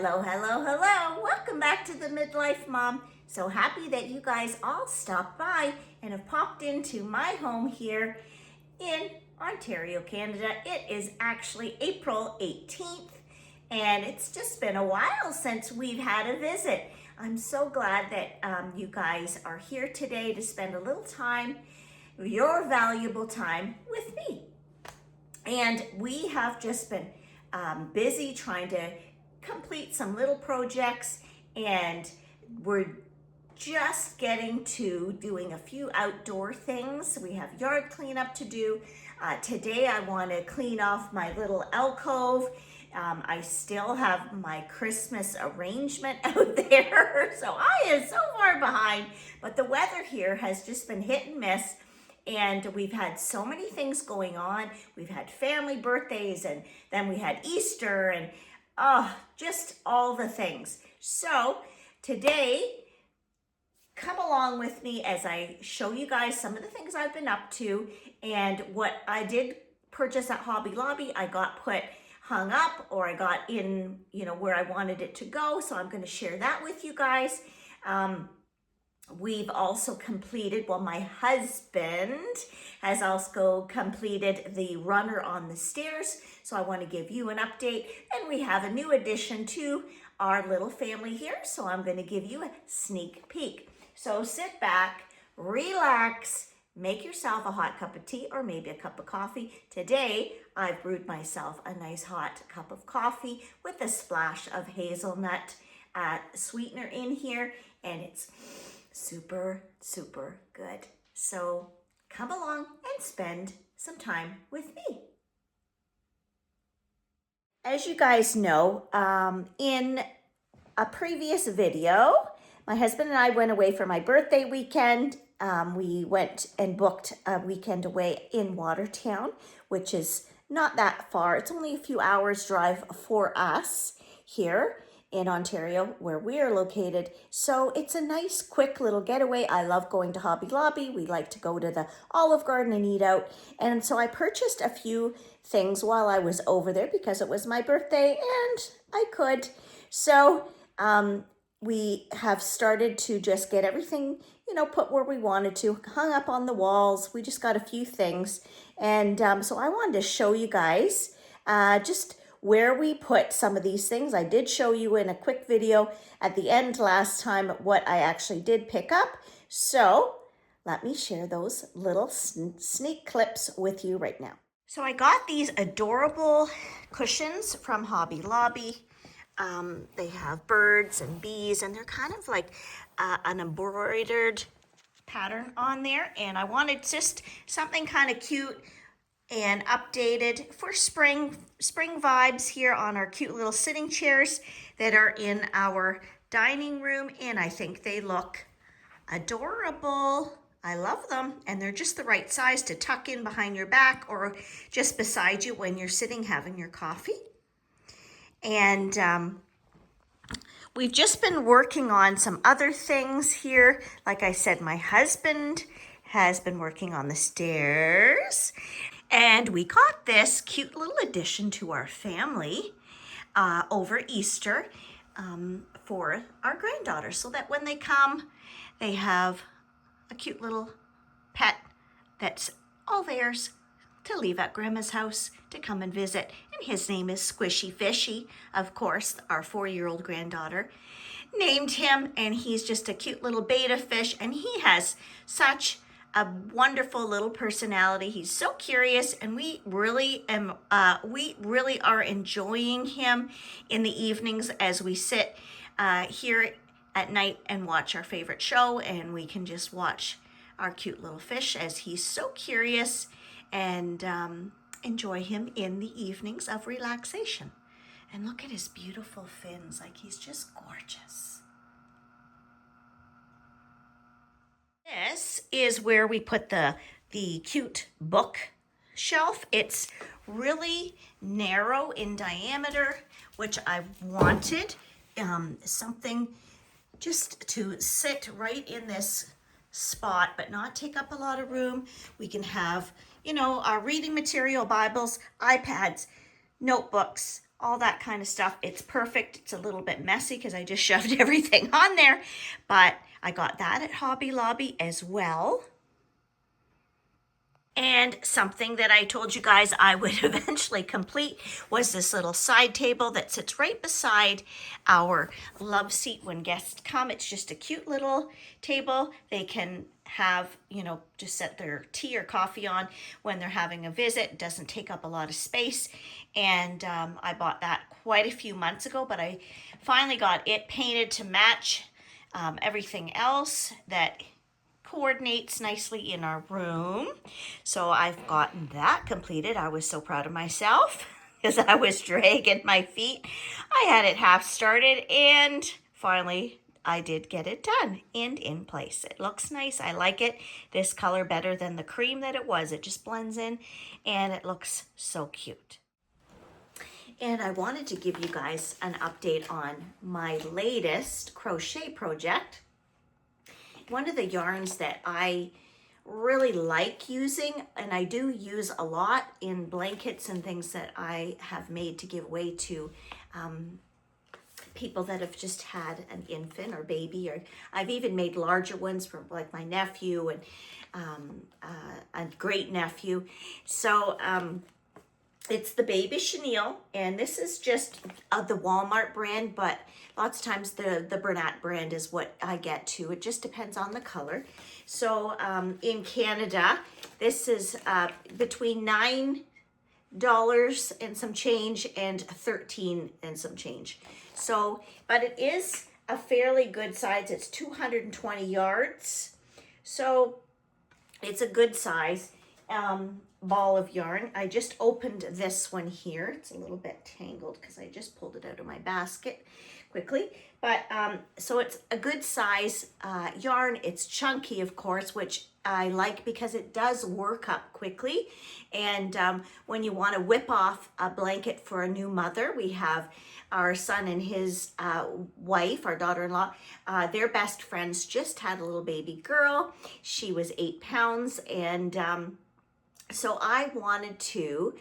Hello, hello, hello. Welcome back to the Midlife Mom. So happy that you guys all stopped by and have popped into my home here in Ontario, Canada. It is actually April 18th and it's just been a while since we've had a visit. I'm so glad that you guys are here today to spend a little time, your valuable time with me. And we have just been busy trying to complete some little projects, and we're just getting to doing a few outdoor things. We have yard cleanup to do. Today I want to clean off my little alcove. I still have my Christmas arrangement out there, so I am so far behind, but the weather here has just been hit and miss. And we've had so many things going on. We've had family birthdays, and then we had Easter, and just all the things. So today, come along with me as I show you guys some of the things I've been up to and what I did purchase at Hobby Lobby. I got hung up, or I got in, where I wanted it to go. So I'm going to share that with you guys. We've also completed, my husband has also completed the runner on the stairs. So I want to give you an update. And we have a new addition to our little family here. So I'm going to give you a sneak peek. So sit back, relax, make yourself a hot cup of tea or maybe a cup of coffee. Today, I've brewed myself a nice hot cup of coffee with a splash of hazelnut sweetener in here. And it's super, super good. So come along and spend some time with me. As you guys know, in a previous video, my husband and I went away for my birthday weekend. We went and booked a weekend away in Watertown, which is not that far. It's only a few hours drive for us here in Ontario, where we are located. So it's a nice, quick little getaway. I love going to Hobby Lobby. We like to go to the Olive Garden and eat out. And so I purchased a few things while I was over there because it was my birthday and I could. So we have started to just get everything, put where we wanted to, hung up on the walls. We just got a few things. And so I wanted to show you guys just where we put some of these things. I did show you in a quick video at the end last time what I actually did pick up. So let me share those little sneak clips with you right now. So I got these adorable cushions from Hobby Lobby. They have birds and bees, and they're kind of like an embroidered pattern on there. And I wanted just something kind of cute and updated for spring vibes here on our cute little sitting chairs that are in our dining room, and I think they look adorable. I love them, and they're just the right size to tuck in behind your back or just beside you when you're sitting having your coffee. And we've just been working on some other things here. Like I said, my husband has been working on the stairs. And we got this cute little addition to our family over Easter for our granddaughter, so that when they come, they have a cute little pet that's all theirs to leave at Grandma's house to come and visit. And his name is Squishy Fishy, of course, our 4-year-old granddaughter named him, and he's just a cute little betta fish, and he has such a wonderful little personality. He's so curious, and we really are enjoying him in the evenings as we sit here at night and watch our favorite show, and we can just watch our cute little fish as he's so curious, and enjoy him in the evenings of relaxation. And look at his beautiful fins, like he's just gorgeous. This is where we put the cute book shelf. It's really narrow in diameter, which I wanted something just to sit right in this spot, but not take up a lot of room. We can have, our reading material, Bibles, iPads, notebooks, all that kind of stuff. It's perfect. It's a little bit messy because I just shoved everything on there, but I got that at Hobby Lobby as well. And something that I told you guys I would eventually complete was this little side table that sits right beside our love seat when guests come. It's just a cute little table. They can have, you know, just set their tea or coffee on when they're having a visit. It doesn't take up a lot of space. And I bought that quite a few months ago, but I finally got it painted to match everything else that coordinates nicely in our room. So I've gotten that completed. I was so proud of myself because I was dragging my feet. I had it half started and finally I did get it done and in place. It looks nice. I like it. This color better than the cream that it was. It just blends in and it looks so cute. And I wanted to give you guys an update on my latest crochet project. One of the yarns that I really like using, and I do use a lot in blankets and things that I have made to give away to people that have just had an infant or baby, or I've even made larger ones for like my nephew and a great nephew. So it's the Baby Chenille, and this is just the Walmart brand, but lots of times the Bernat brand is what I get too. It just depends on the color. So in Canada, this is between $9 and some change and $13 and some change. So, but it is a fairly good size. It's 220 yards. So it's a good size. Ball of yarn. I just opened this one here. It's a little bit tangled because I just pulled it out of my basket quickly. But so it's a good size yarn. It's chunky, of course, which I like because it does work up quickly. And when you want to whip off a blanket for a new mother, we have our son and his wife, our daughter-in-law, their best friends just had a little baby girl. She was 8 pounds, and so I wanted to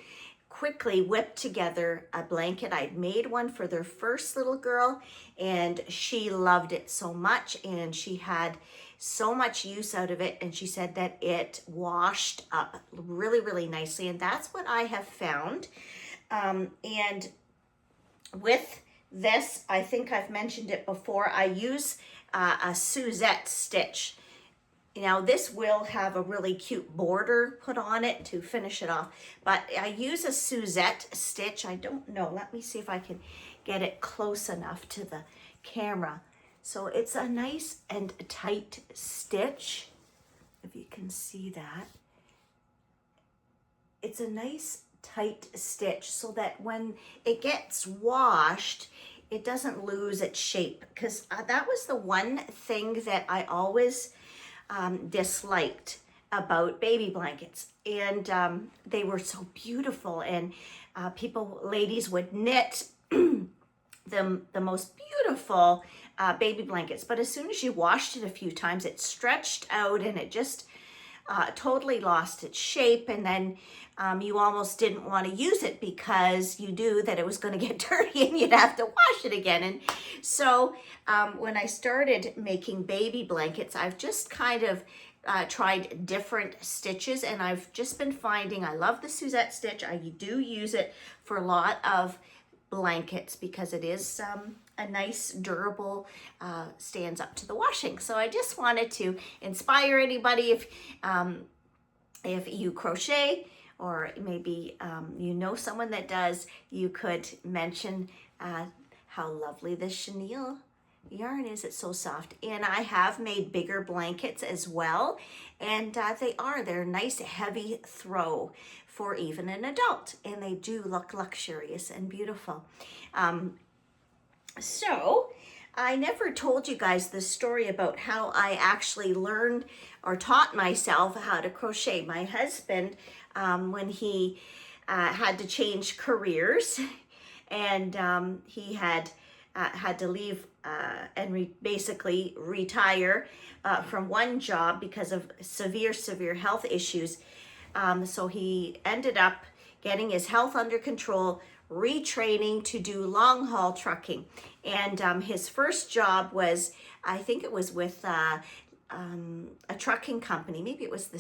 quickly whip together a blanket. I'd made one for their first little girl and she loved it so much and she had so much use out of it, and she said that it washed up really, really nicely, and that's what I have found. And with this, I think I've mentioned it before, I use a Suzette stitch. Now this will have a really cute border put on it to finish it off, but I use a Suzette stitch. I don't know, let me see if I can get it close enough to the camera. So it's a nice and tight stitch, if you can see that. It's a nice tight stitch so that when it gets washed, it doesn't lose its shape, because that was the one thing that I always disliked about baby blankets, and they were so beautiful, and ladies would knit the most beautiful baby blankets, but as soon as you washed it a few times, it stretched out and it just totally lost its shape, and then you almost didn't want to use it because you knew that it was going to get dirty and you'd have to wash it again. And so when I started making baby blankets, I've just kind of tried different stitches, and I've just been finding I love the Suzette stitch. I do use it for a lot of blankets because it is a nice, durable, stands up to the washing. So I just wanted to inspire anybody if you crochet, or maybe you know someone that does, you could mention how lovely this chenille yarn is. It's so soft. And I have made bigger blankets as well, and they're nice heavy throw for even an adult, and they do look luxurious and beautiful. So I never told you guys the story about how I actually learned or taught myself how to crochet. My husband, when he had to change careers, and he had to leave and basically retire from one job because of severe health issues. So he ended up getting his health under control, retraining to do long haul trucking. And his first job was, I think it was with a trucking company. Maybe it was the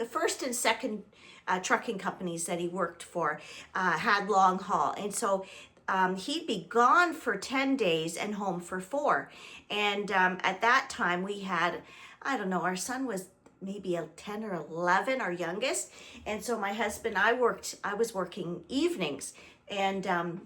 first and second trucking companies that he worked for had long haul. And so he'd be gone for 10 days and home for 4. And at that time we had, I don't know, our son was maybe a 10 or 11, our youngest. And so my husband, I was working evenings. And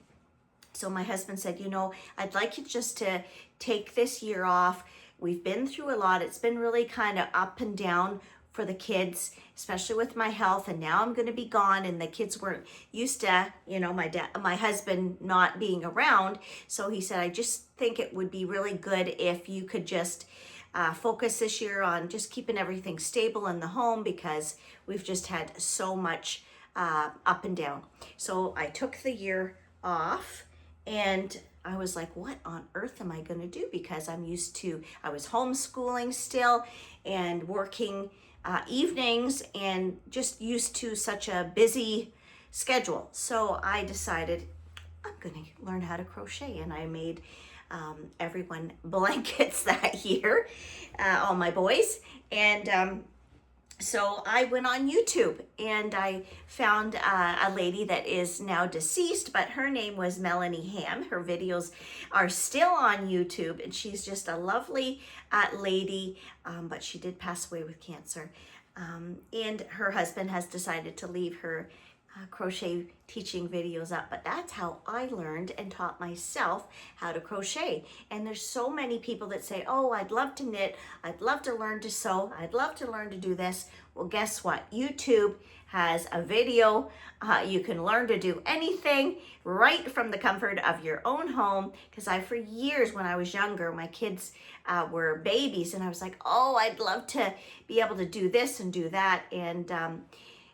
so my husband said, you know, I'd like you just to take this year off. We've been through a lot. It's been really kind of up and down for the kids, especially with my health. And now I'm going to be gone, and the kids weren't used to, you know, my husband not being around. So he said, I just think it would be really good if you could just focus this year on just keeping everything stable in the home, because we've just had so much up and down. So I took the year off, and I was like, what on earth am I going to do? Because I was homeschooling still and working evenings and just used to such a busy schedule. So I decided I'm going to learn how to crochet, and I made everyone blankets that year, all my boys. And so I went on YouTube, and I found a lady that is now deceased, but her name was Melanie Ham. Her videos are still on YouTube, and she's just a lovely lady, but she did pass away with cancer. And her husband has decided to leave her crochet teaching videos up, but that's how I learned and taught myself how to crochet. And there's so many people that say, oh, I'd love to knit, I'd love to learn to sew, I'd love to learn to do this. Well, guess what? YouTube has a video. You can learn to do anything right from the comfort of your own home. Because for years when I was younger, my kids were babies, and I was like, oh, I'd love to be able to do this and do that. And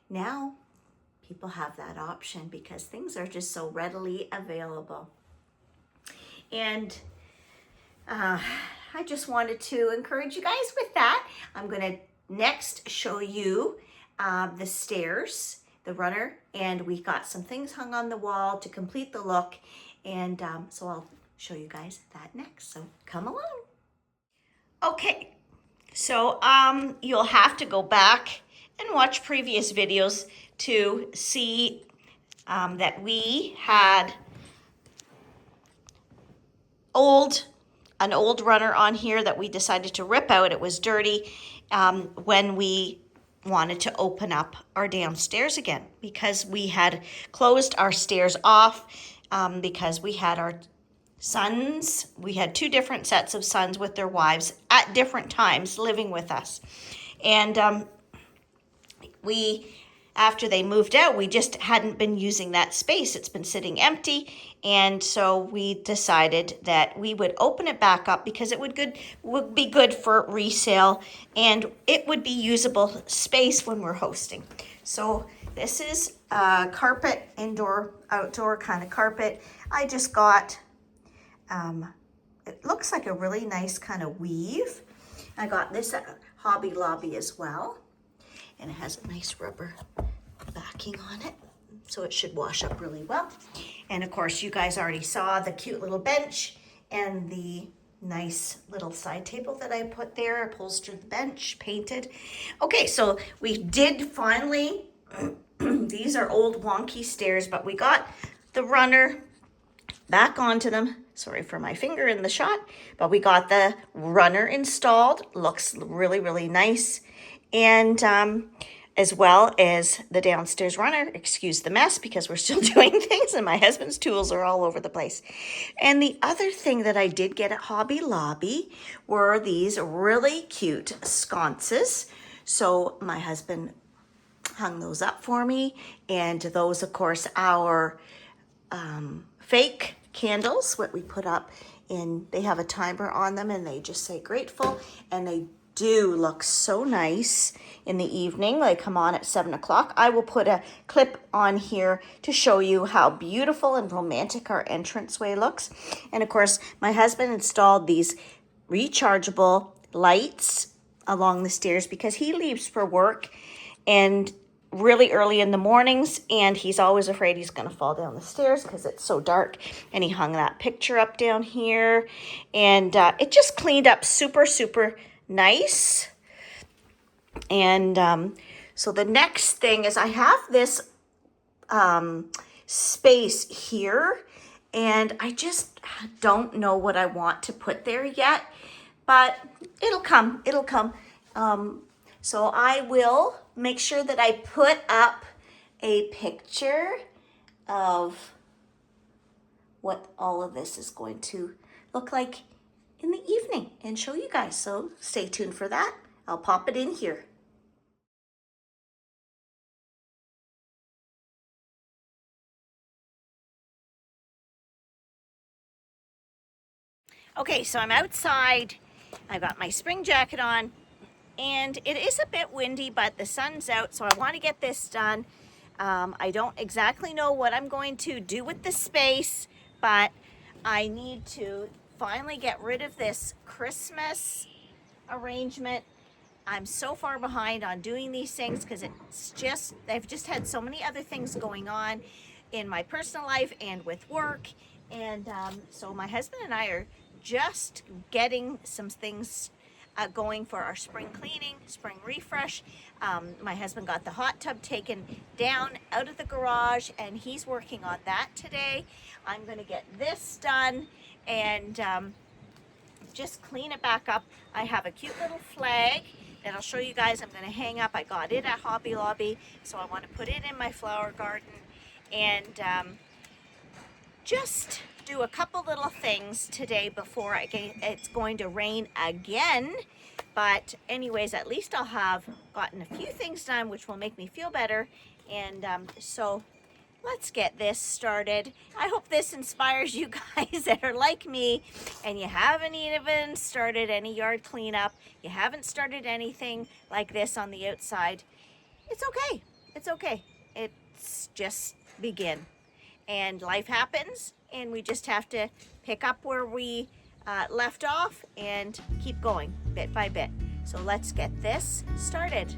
now people have that option because things are just so readily available. And I just wanted to encourage you guys with that. I'm going to next show you the stairs, the runner, and we got some things hung on the wall to complete the look. And so I'll show you guys that next. So come along. Okay, so you'll have to go back and watch previous videos to see that we had an old runner on here that we decided to rip out. It was dirty when we wanted to open up our downstairs again, because we had closed our stairs off because we had our sons. We had 2 different sets of sons with their wives at different times living with us. And after they moved out, we just hadn't been using that space. It's been sitting empty. And so we decided that we would open it back up because it would be good for resale, and it would be usable space when we're hosting. So this is a carpet, indoor, outdoor kind of carpet. I just got, it looks like a really nice kind of weave. I got this at Hobby Lobby as well. And it has a nice rubber backing on it, so it should wash up really well. And of course, you guys already saw the cute little bench and the nice little side table that I put there, upholstered the bench, painted. Okay, so we did finally, these are old wonky stairs, but we got the runner back onto them. Sorry for my finger in the shot, but we got the runner installed. Looks really, really nice. And as well as the downstairs runner. Excuse the mess because we're still doing things and my husband's tools are all over the place. And the other thing that I did get at Hobby Lobby were these really cute sconces. So my husband hung those up for me. And those, of course, our fake candles, what we put up in, they have a timer on them and they just say grateful, and they do look so nice in the evening. They come on at 7 o'clock. I will put a clip on here to show you how beautiful and romantic our entranceway looks. And of course, my husband installed these rechargeable lights along the stairs because he leaves for work, and really early in the mornings, and he's always afraid he's going to fall down the stairs because it's so dark. And he hung that picture up down here, and it just cleaned up super, super nice. And so the next thing is I have this space here, and I just don't know what I want to put there yet, but it'll come, it'll come. So I will make sure that I put up a picture of what all of this is going to look like in the evening and show you guys. So stay tuned for that. I'll pop it in here. Okay, so I'm outside. I got my spring jacket on, and it is a bit windy, but the sun's out, so I want to get this done. I don't exactly know what I'm going to do with the space, but I need to finally get rid of this Christmas arrangement. I'm so far behind on doing these things because I've just had so many other things going on in my personal life and with work. And so my husband and I are just getting some things going for our spring cleaning, spring refresh. My husband got the hot tub taken down out of the garage, and he's working on that today. I'm going to get this done and just clean it back up. I have a cute little flag that I'll show you guys. I'm going to hang up. I got it at Hobby Lobby, so I want to put it in my flower garden and just do a couple little things today before it's going to rain again. But anyways, at least I'll have gotten a few things done, which will make me feel better. And so let's get this started. I hope this inspires you guys that are like me and you haven't even started any yard cleanup. You haven't started anything like this on the outside. It's okay. It's okay. It's just begin. And life happens, and we just have to pick up where we left off and keep going bit by bit. So let's get this started.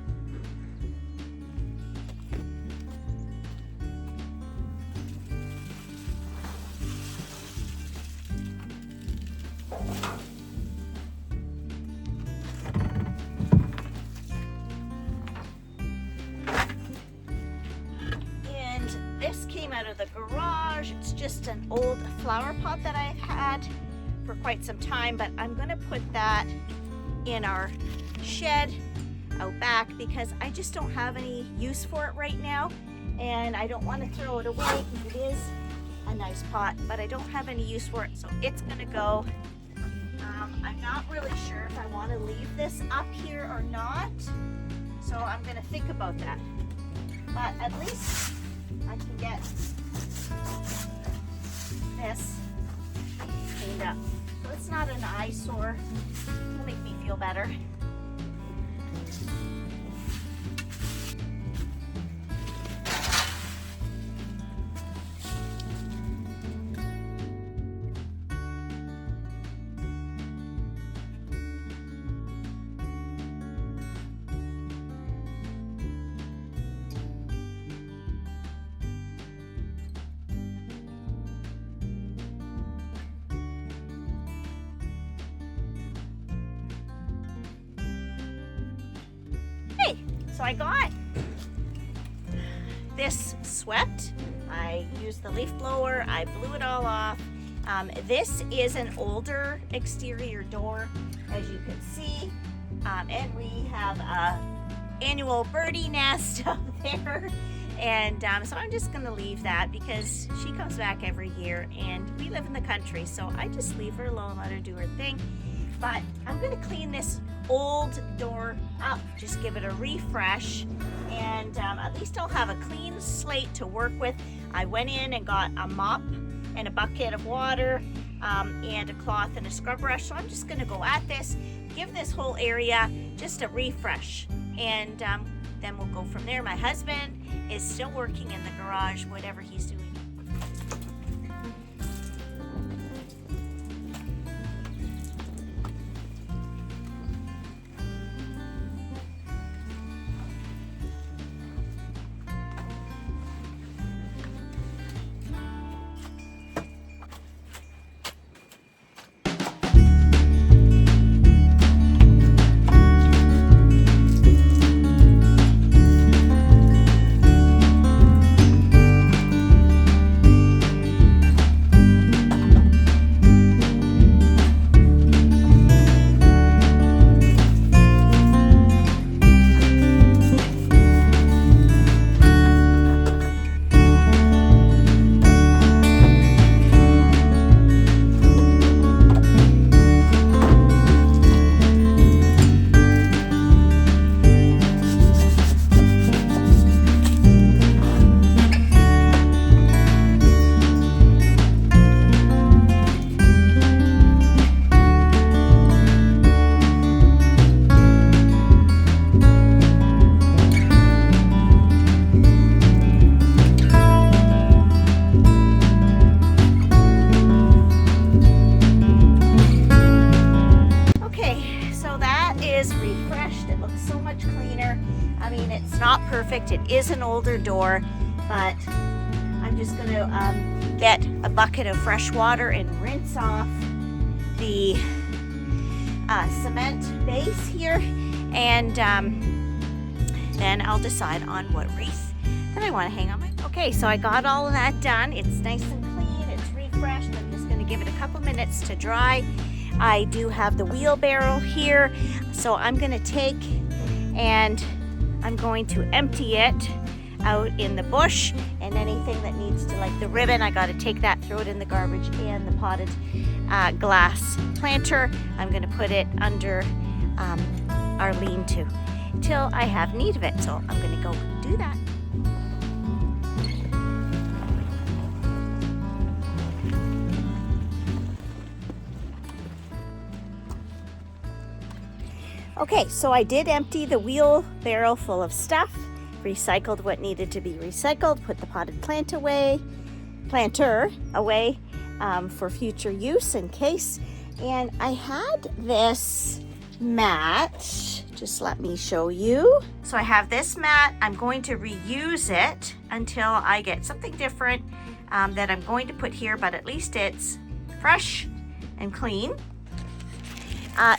This came out of the garage. It's just an old flower pot that I've had for quite some time, but I'm going to put that in our shed out back because I just don't have any use for it right now, and I don't want to throw it away because it is a nice pot, but I don't have any use for it, so it's going to go. I'm not really sure if I want to leave this up here or not, so I'm going to think about that, but at least I can get this cleaned up. So it's not an eyesore. It'll make me feel better. So I got this swept. I used the leaf blower. I blew it all off. This is an older exterior door, as you can see. And we have a annual birdie nest up there. And so I'm just going to leave that because she comes back every year and we live in the country. So I just leave her alone, let her do her thing. But I'm going to clean this old door up, just give it a refresh, and at least I'll have a clean slate to work with. I went in and got a mop and a bucket of water and a cloth and a scrub brush, so I'm just going to go at this, give this whole area just a refresh, and then we'll go from there. My husband is still working in the garage, whatever he's doing. is refreshed. It looks so much cleaner. I mean, it's not perfect. It is an older door, but I'm just going to get a bucket of fresh water and rinse off the cement base here, and then I'll decide on what wreath that I want to hang on my. Okay, so I got all of that done. It's nice and clean. It's refreshed. I'm just going to give it a couple minutes to dry. I do have the wheelbarrow here, so I'm going to take and I'm going to empty it out in the bush, and anything that needs to, like the ribbon, I got to take that, throw it in the garbage, and the potted glass planter, I'm going to put it under our lean-to till I have need of it. So I'm going to go do that. Okay, so I did empty the wheelbarrow full of stuff, recycled what needed to be recycled, put the potted planter away for future use in case. And I had this mat, just let me show you. So I have this mat. I'm going to reuse it until I get something different that I'm going to put here, but at least it's fresh and clean.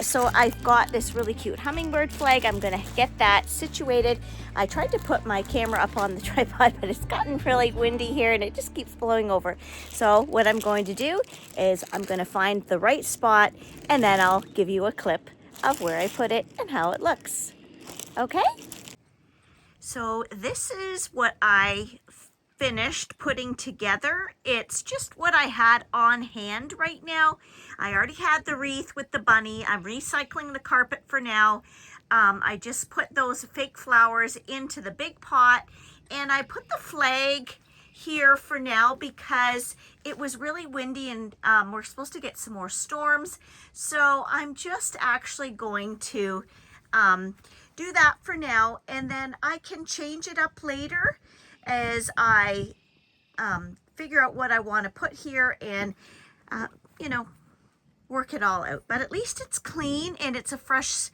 So I've got this really cute hummingbird flag. I'm gonna get that situated. I tried to put my camera up on the tripod, but it's gotten really windy here and it just keeps blowing over. So what I'm going to do is I'm gonna find the right spot, and then I'll give you a clip of where I put it and how it looks. Okay? So this is what I finished putting together. It's just what I had on hand right now. I already had the wreath with the bunny. I'm recycling the carpet for now. I just put those fake flowers into the big pot, and I put the flag here for now because it was really windy, and we're supposed to get some more storms. So I'm just actually going to do that for now, and then I can change it up later as I figure out what I want to put here and, you know, work it all out. But at least it's clean and it's a fresh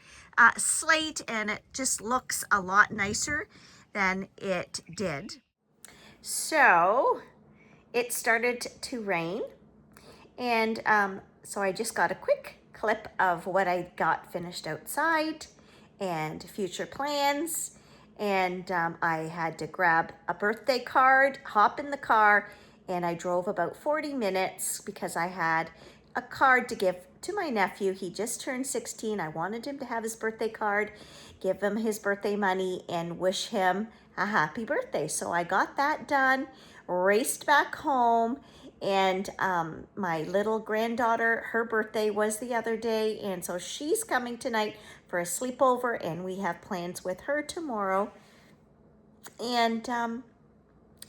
slate, and it just looks a lot nicer than it did. So it started to rain, and so I just got a quick clip of what I got finished outside and future plans. And I had to grab a birthday card, hop in the car, and I drove about 40 minutes because I had a card to give to my nephew. He just turned 16. I wanted him to have his birthday card, give him his birthday money, and wish him a happy birthday. So I got that done, raced back home, and my little granddaughter, her birthday was the other day, and so she's coming tonight for a sleepover, and we have plans with her tomorrow. And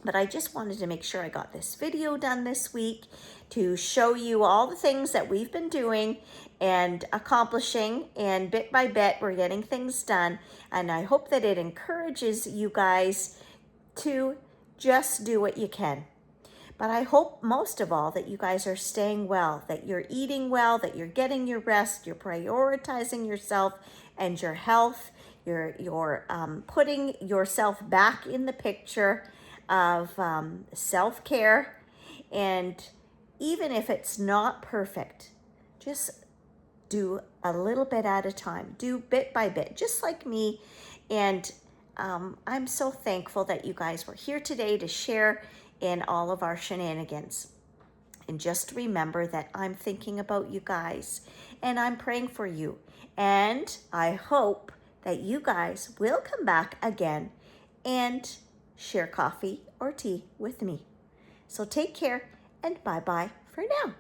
but I just wanted to make sure I got this video done this week to show you all the things that we've been doing and accomplishing, and bit by bit we're getting things done. And I hope that it encourages you guys to just do what you can. But I hope most of all that you guys are staying well, that you're eating well, that you're getting your rest, you're prioritizing yourself and your health, you're putting yourself back in the picture of self-care. And even if it's not perfect, just do a little bit at a time, do bit by bit, just like me. And I'm so thankful that you guys were here today to share in all of our shenanigans. And just remember that I'm thinking about you guys and I'm praying for you. And I hope that you guys will come back again and share coffee or tea with me. So take care and bye-bye for now.